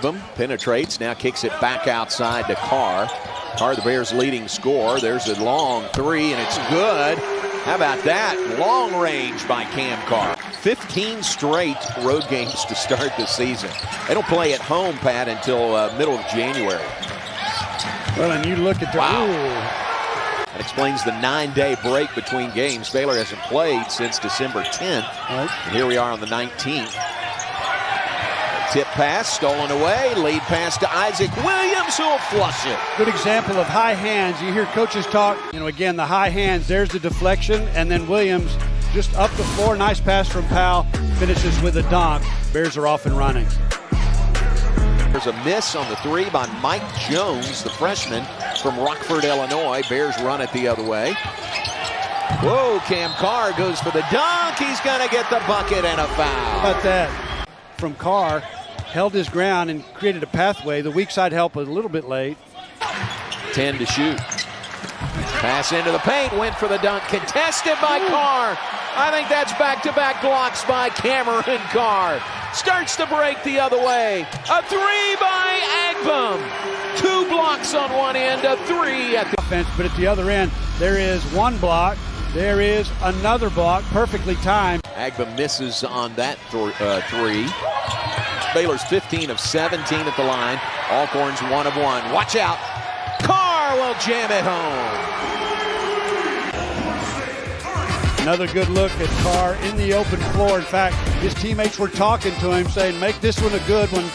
Agbum penetrates, now kicks it back outside to Carr. Carr, the Bears' leading scorer. There's a long three, and it's good. How about that? Long range by Cam Carr. 15 straight road games to start the season. They don't play at home, Pat, until middle of January. Well, and you look at the... Wow. That explains the 9-day break between games. Baylor hasn't played since December 10th. Right. And here we are on the 19th. Tip pass, stolen away. Lead pass to Isaac Williams, who will flush it. Good example of high hands. You hear coaches talk, again, the high hands. There's the deflection, and then Williams just up the floor. Nice pass from Powell. Finishes with a dunk. Bears are off and running. There's a miss on the three by Mike Jones, the freshman from Rockford, Illinois. Bears run it the other way. Whoa, Cam Carr goes for the dunk. He's going to get the bucket and a foul. How about that? From Carr, held his ground and created a pathway. The weak side help a little bit late. 10 to shoot. Pass into the paint, went for the dunk, contested by Carr. I think that's back-to-back blocks by Cameron Carr. Starts to break the other way. A three by Agbum. 2 blocks on one end, a three at the offense, but at the other end, there is one block. There is another block, perfectly timed. Agbum misses on that three. Baylor's 15 of 17 at the line. Alcorn's 1 of 1. Watch out. Carr will jam it home. Another good look at Carr in the open floor. In fact, his teammates were talking to him, saying, make this one a good one.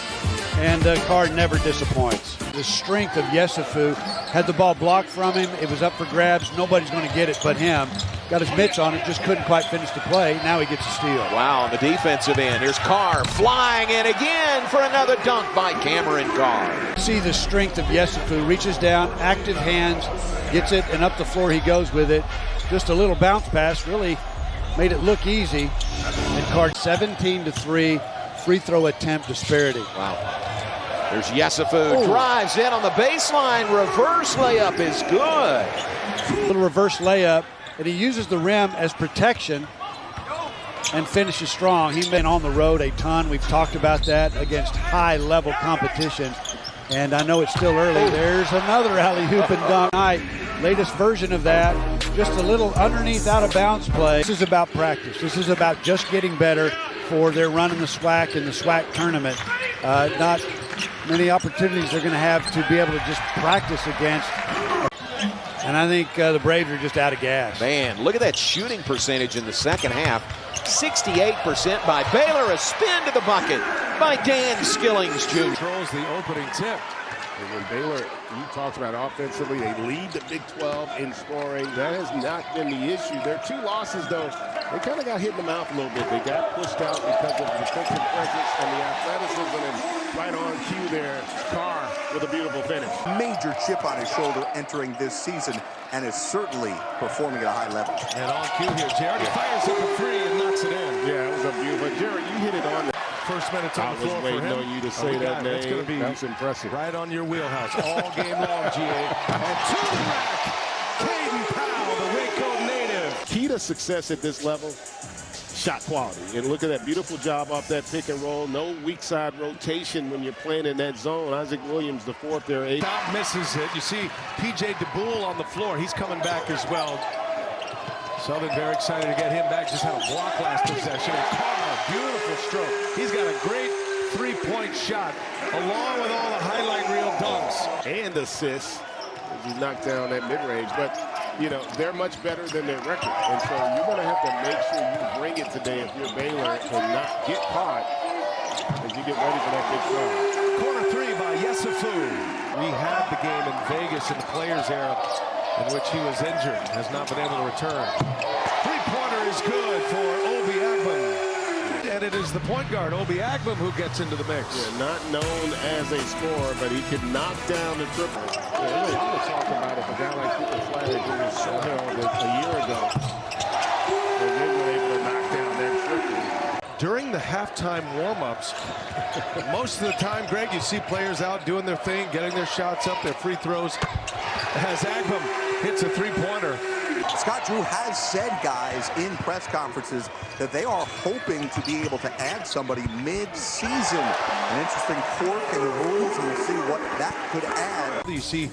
And Carr never disappoints. The strength of Yesufu. Had the ball blocked from him. It was up for grabs. Nobody's going to get it but him. Got his mitts on it, just couldn't quite finish the play. Now he gets a steal. Wow, on the defensive end. Here's Carr flying in again for another dunk by Cameron Carr. See the strength of Yesufu. Reaches down, active hands, gets it, and up the floor he goes with it. Just a little bounce pass, really made it look easy. And Carr 17 to 3, free throw attempt disparity. Wow. There's Yesufu, drives in on the baseline, reverse layup is good. Little reverse layup, and he uses the rim as protection and finishes strong. He's been on the road a ton. We've talked about that against high-level competition. And I know it's still early. There's another alley-oop and dunk night. Latest version of that, just a little underneath out-of-bounds play. This is about practice. This is about just getting better for their run in the SWAC and the SWAC tournament. Not many opportunities they're going to have to be able to just practice against. And I think the Braves are just out of gas. Man, look at that shooting percentage in the second half. 68% by Baylor. A spin to the bucket by Dan Skillings Jr. Controls the opening tip. And when Baylor, you talked about offensively, they lead the Big 12 in scoring. That has not been the issue. Their 2 losses, though, they kind of got hit in the mouth a little bit. They got pushed out because of the defensive presence and the athleticism. And right on cue there, Carr with a beautiful finish. Major chip on his shoulder entering this season, and is certainly performing at a high level. And on cue here, Jared fires up a free and knocks it in. Yeah, it was a beautiful. Jared, you hit it on the first minutes on the floor for him. I was waiting on you to say that name. It's going to be that's impressive. Right on your wheelhouse all game long, GA. And to the rack, Caden Powell, the Waco native. Key to success at this level, shot quality. And look at that beautiful job off that pick and roll. No weak side rotation when you're playing in that zone. Isaac Williams, the 4th there. 8. Stop misses it. You see P.J. DeBoule on the floor. He's coming back as well. Southern very excited to get him back. Just had a block last possession. And Carr, beautiful stroke. He's got a great three-point shot, along with all the highlight reel dunks. And assists as he knocked down that mid-range. But, they're much better than their record. And so you're going to have to make sure you bring it today if you're Baylor and not get caught as you get ready for that big shot. Corner 3 by Yesufu. We had the game in Vegas in the Players era, in which he was injured, has not been able to return. Three-pointer is good for Obi Agbum. And it is the point guard, Obi Agbum, who gets into the mix. Yeah, not known as a scorer, but he can knock down the triple. Yeah, we were talking about if a guy like Cooper Flaherty who was so held a year ago, and they were able to knock down that triple. During the halftime warm-ups, most of the time, Greg, you see players out doing their thing, getting their shots up, their free throws. As Agbum hits a three-pointer, Scott Drew has said, guys, in press conferences that they are hoping to be able to add somebody mid-season. An interesting quirk in the rules, and we'll see what that could add. You see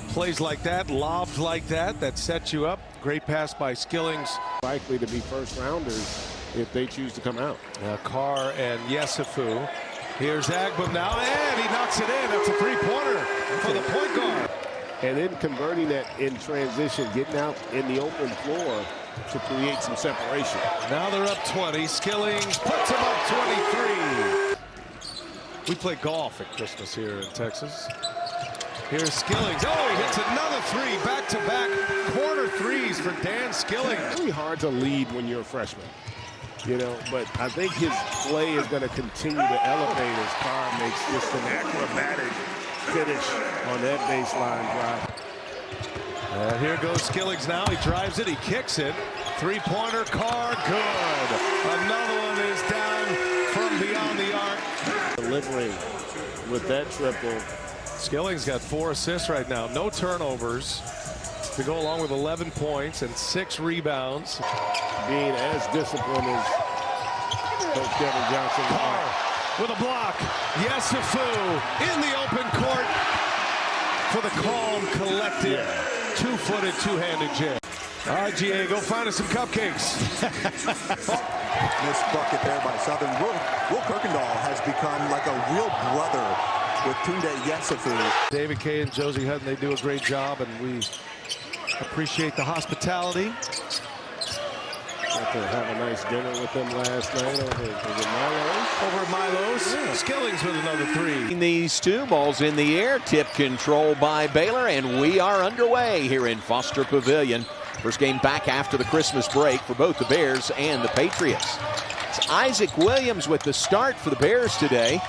plays like that, lobs like that, that sets you up. Great pass by Skillings. Likely to be first rounders if they choose to come out. Carr and Yesufu. Here's Agbam now, and he knocks it in. That's a three-pointer for the point guard. And then converting that in transition, getting out in the open floor to create some separation. Now they're up 20. Skillings puts them up 23. We play golf at Christmas here in Texas. Here's Skillings. Oh, he hits another three. Back-to-back corner threes for Dan Skillings. It's really hard to lead when you're a freshman, you know, but I think his play is going to continue to elevate as Carr makes just an acrobatic finish on that baseline drive. And here goes Skillings now. He drives it. He kicks it. Three-pointer. Carr, good. Another one is down from beyond the arc. Delivering with that triple. Skillings got 4 assists right now. No turnovers to go along with 11 points and 6 rebounds. Being as disciplined as Coach Kevin Johnson. Carr with a block. Yesufu in the open court for the calm, collected, two-footed, two-handed jam. All right, GA, go find us some cupcakes. Missed bucket there by Southern. Will Kirkendall has become like a real brother with Tunde Yesufu. David Kay and Josie Hutton, they do a great job, and we appreciate the hospitality. Got to have a nice dinner with them last night over Milo's. Over at Milo's. Yeah. Skillings with another three. These two balls in the air, tip control by Baylor, and we are underway here in Foster Pavilion. First game back after the Christmas break for both the Bears and the Patriots. It's Isaac Williams with the start for the Bears today.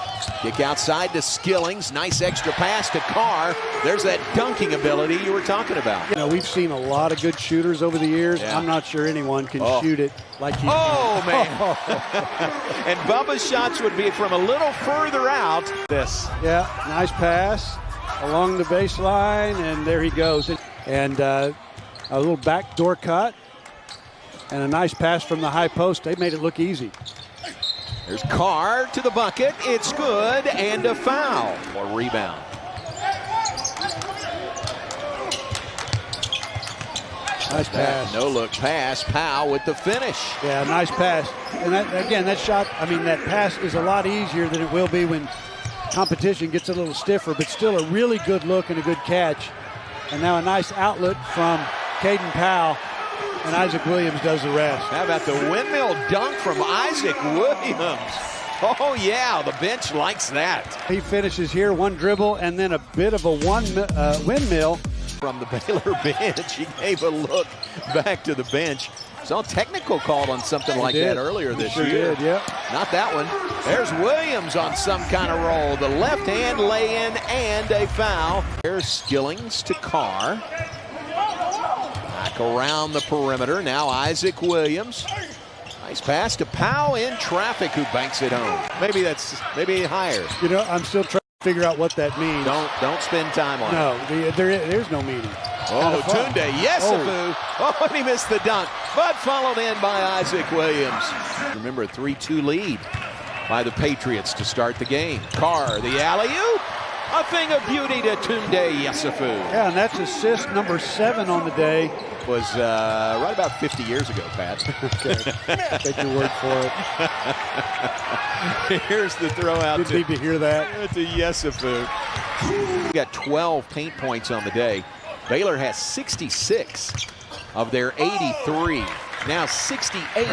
Kick outside to Skillings. Nice extra pass to Carr. There's that dunking ability you were talking about. You know, we've seen a lot of good shooters over the years. Yeah. I'm not sure anyone can shoot it like he can. Oh, man. And Bubba's shots would be from a little further out. Yeah, nice pass along the baseline, and there he goes. And a little backdoor cut. And a nice pass from the high post. They made it look easy. There's Carr to the bucket. It's good, and a foul. Or rebound. Nice pass. No look pass. Powell with the finish. Yeah, nice pass. And that, again, that shot, I mean, that pass is a lot easier than it will be when competition gets a little stiffer, but still a really good look and a good catch. And now a nice outlet from Caden Powell. And Isaac Williams does the rest. How about the windmill dunk from Isaac Williams? Oh, yeah, the bench likes that. He finishes here, one dribble, and then a bit of a windmill. From the Baylor bench, he gave a look back to the bench. Saw a technical called on something like that earlier this year. Did, yeah. Not that one. There's Williams on some kind of roll. The left hand lay-in and a foul. There's Skillings to Carr. Back around the perimeter. Now Isaac Williams. Nice pass to Powell in traffic, who banks it home. Maybe higher. You know, I'm still trying to figure out what that means. Don't spend time on it. No, there's no meaning. Oh, Tunde Yesufu. Oh, and he missed the dunk, but followed in by Isaac Williams. Remember, a 3-2 lead by the Patriots to start the game. Carr, the alley-oop. A thing of beauty to Tunde Yesufu. Yeah, and that's assist number 7 on the day. Was right about 50 years ago, Pat. Okay, take your word for it. Here's the throw out. Didn't need to hear that. To Yesufu. We got 12 paint points on the day. Baylor has 66 of their 83. Now 68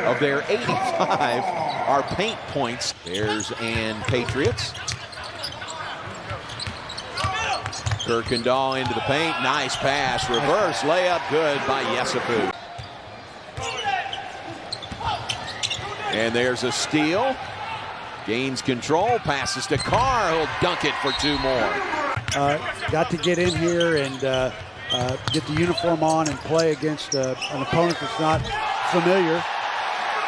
of their 85 are paint points. Bears and Patriots. Kirkendall into the paint. Nice pass. Reverse layup. Good by Yesufu. And there's a steal. Gains control. Passes to Carr. He'll dunk it for 2 more. Got to get in here and get the uniform on and play against an opponent that's not familiar.